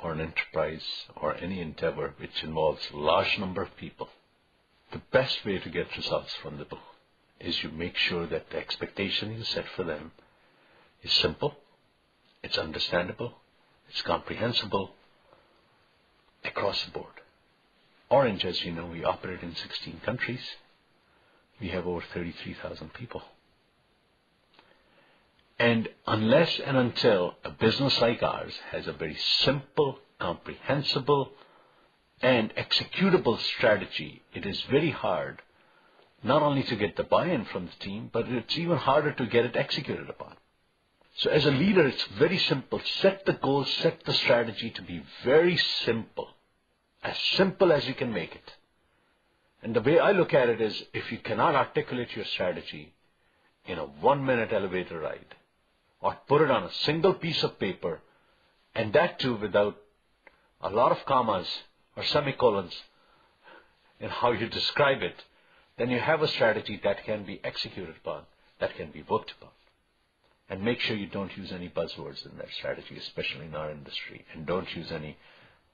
or an enterprise or any endeavor which involves a large number of people, the best way to get results from the people is you make sure that the expectation you set for them is simple, it's understandable, it's comprehensible across the board. Orange, as you know, we operate in 16 countries. We have over 33,000 people. And unless and until a business like ours has a very simple, comprehensible, and executable strategy, it is very hard not only to get the buy-in from the team, but it's even harder to get it executed upon. So as a leader, it's very simple. Set the goals, set the strategy to be very simple as you can make it. And the way I look at it is, if you cannot articulate your strategy in a 1-minute elevator ride, or put it on a single piece of paper, and that too without a lot of commas or semicolons in how you describe it, then you have a strategy that can be executed upon, that can be worked upon. And make sure you don't use any buzzwords in that strategy, especially in our industry. And don't use any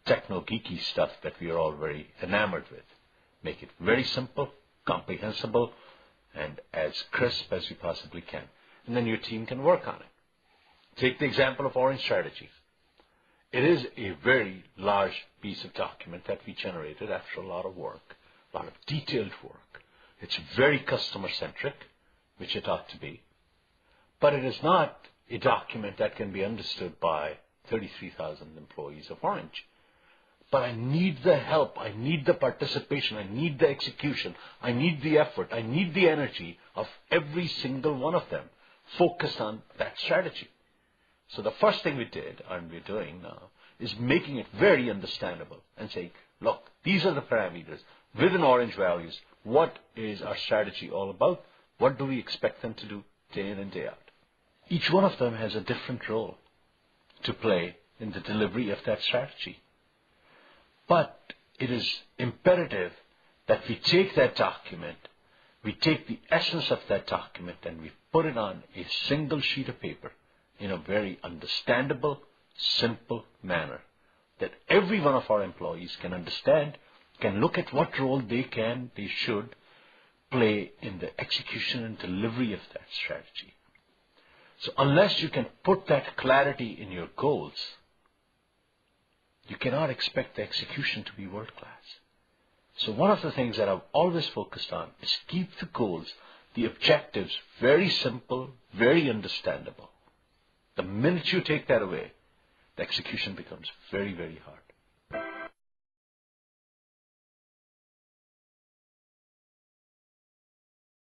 techno-geeky stuff that we are all very enamored with. Make it very simple, comprehensible, and as crisp as you possibly can. And then your team can work on it. Take the example of Orange Strategy. It is a very large piece of document that we generated after a lot of work, a lot of detailed work. It's very customer-centric, which it ought to be. But it is not a document that can be understood by 33,000 employees of Orange. But I need the help, I need the participation, I need the execution, I need the effort, I need the energy of every single one of them focused on that strategy. So the first thing we did, and we're doing now, is making it very understandable and saying, look, these are the parameters within Orange values. What is our strategy all about? What do we expect them to do day in and day out? Each one of them has a different role to play in the delivery of that strategy. But it is imperative that we take that document, we take the essence of that document, and we put it on a single sheet of paper in a very understandable, simple manner that every one of our employees can understand, can look at what role they should play in the execution and delivery of that strategy. So unless you can put that clarity in your goals, you cannot expect the execution to be world-class. So one of the things that I've always focused on is keep the goals, the objectives, very simple, very understandable. The minute you take that away, the execution becomes very, very hard.